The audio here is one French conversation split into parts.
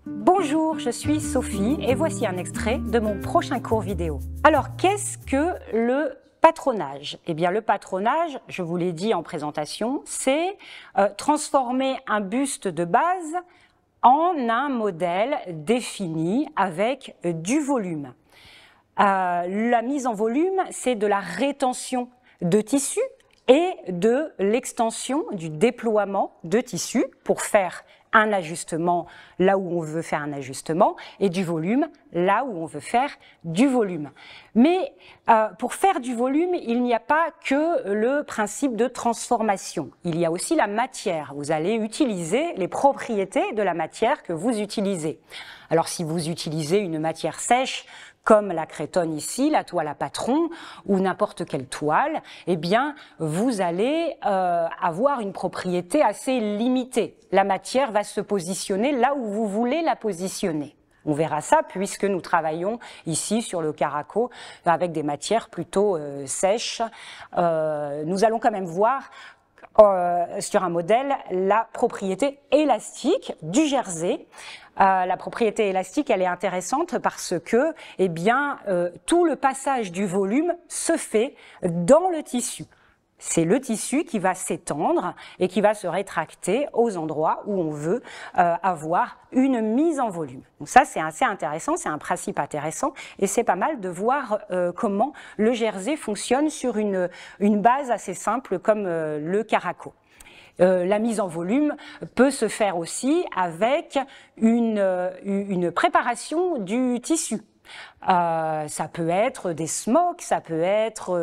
Bonjour, je suis Sophie et voici un extrait de mon prochain cours vidéo. Alors, qu'est-ce que le patronage? Eh bien, le patronage, je vous l'ai dit en présentation, c'est transformer un buste de base en un modèle défini avec du volume. La mise en volume, c'est de la rétention de tissu et de l'extension du déploiement de tissu pour faire un ajustement là où on veut faire un ajustement et du volume là où on veut faire du volume. Mais pour faire du volume, il n'y a pas que le principe de transformation. Il y a aussi la matière. Vous allez utiliser les propriétés de la matière que vous utilisez. Alors si vous utilisez une matière sèche, comme la crétonne ici, la toile à patron ou n'importe quelle toile, eh bien, vous allez avoir une propriété assez limitée. La matière va se positionner là où vous voulez la positionner. On verra ça puisque nous travaillons ici sur le Caraco avec des matières plutôt sèches. Nous allons quand même voir sur un modèle la propriété élastique du jersey. La propriété élastique, elle est intéressante parce que, eh bien, tout le passage du volume se fait dans le tissu. C'est le tissu qui va s'étendre et qui va se rétracter aux endroits où on veut avoir une mise en volume. Donc ça, c'est assez intéressant, c'est un principe intéressant et c'est pas mal de voir comment le jersey fonctionne sur une base assez simple comme le Caraco. La mise en volume peut se faire aussi avec une préparation du tissu. Ça peut être des smocks, ça peut être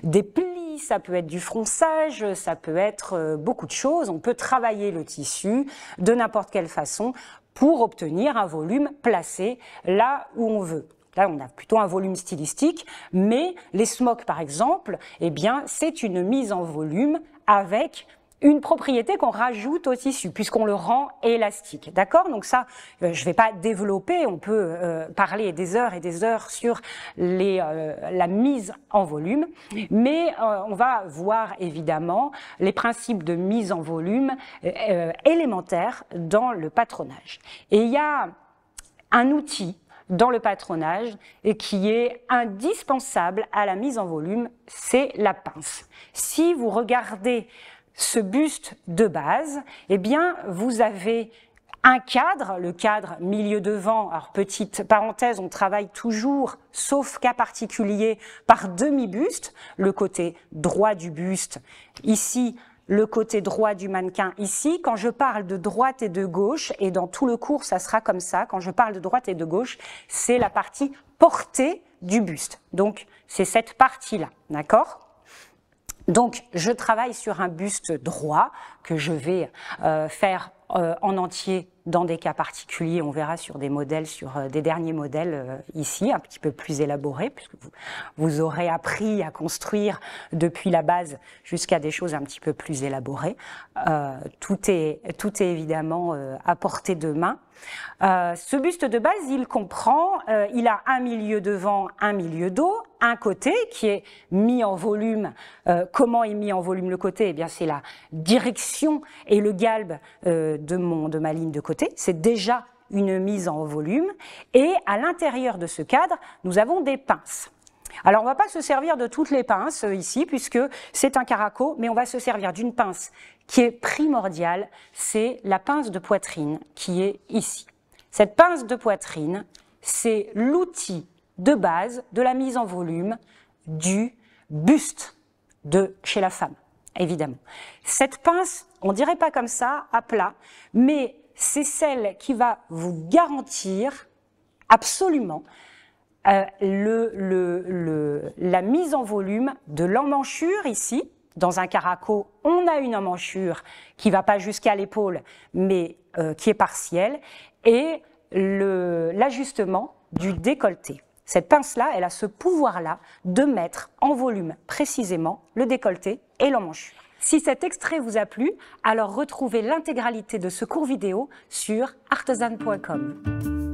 des plis, ça peut être du fronçage, ça peut être beaucoup de choses. On peut travailler le tissu de n'importe quelle façon pour obtenir un volume placé là où on veut. Là, on a plutôt un volume stylistique, mais les smocks, par exemple, eh bien, c'est une mise en volume avec une propriété qu'on rajoute au tissu, puisqu'on le rend élastique. D'accord? Donc ça, je ne vais pas développer, on peut parler des heures et des heures sur la mise en volume, mais on va voir évidemment les principes de mise en volume élémentaires dans le patronage. Et il y a un outil dans le patronage et qui est indispensable à la mise en volume, c'est la pince. Si vous regardez ce buste de base, eh bien, vous avez un cadre, le cadre milieu devant. Alors, petite parenthèse, on travaille toujours, sauf cas particulier, par demi-buste, le côté droit du buste, ici, le côté droit du mannequin ici. Quand je parle de droite et de gauche, et dans tout le cours, ça sera comme ça, quand je parle de droite et de gauche, c'est la partie portée du buste. Donc, c'est cette partie-là, d'accord ? Donc, je travaille sur un buste droit que je vais faire en entier dans des cas particuliers. On verra sur des modèles, sur des derniers modèles ici, un petit peu plus élaborés, puisque vous aurez appris à construire depuis la base jusqu'à des choses un petit peu plus élaborées. Tout est évidemment à portée de main. Ce buste de base, il comprend, il a un milieu devant, un milieu dos, un côté qui est mis en volume. Comment est mis en volume le côté? Eh bien, c'est la direction et le galbe de ma ligne de côté. C'est déjà une mise en volume. Et à l'intérieur de ce cadre, nous avons des pinces. Alors, on ne va pas se servir de toutes les pinces ici, puisque c'est un Caraco, mais on va se servir d'une pince qui est primordiale, c'est la pince de poitrine qui est ici. Cette pince de poitrine, c'est l'outil de base de la mise en volume du buste chez la femme, évidemment. Cette pince, on dirait pas comme ça, à plat, mais c'est celle qui va vous garantir absolument la mise en volume de l'emmanchure ici. Dans un Caraco, on a une emmanchure qui ne va pas jusqu'à l'épaule, mais qui est partielle, et l'ajustement du décolleté. Cette pince-là, elle a ce pouvoir-là de mettre en volume précisément le décolleté et l'emmanchure. Si cet extrait vous a plu, alors retrouvez l'intégralité de ce cours vidéo sur artesane.com.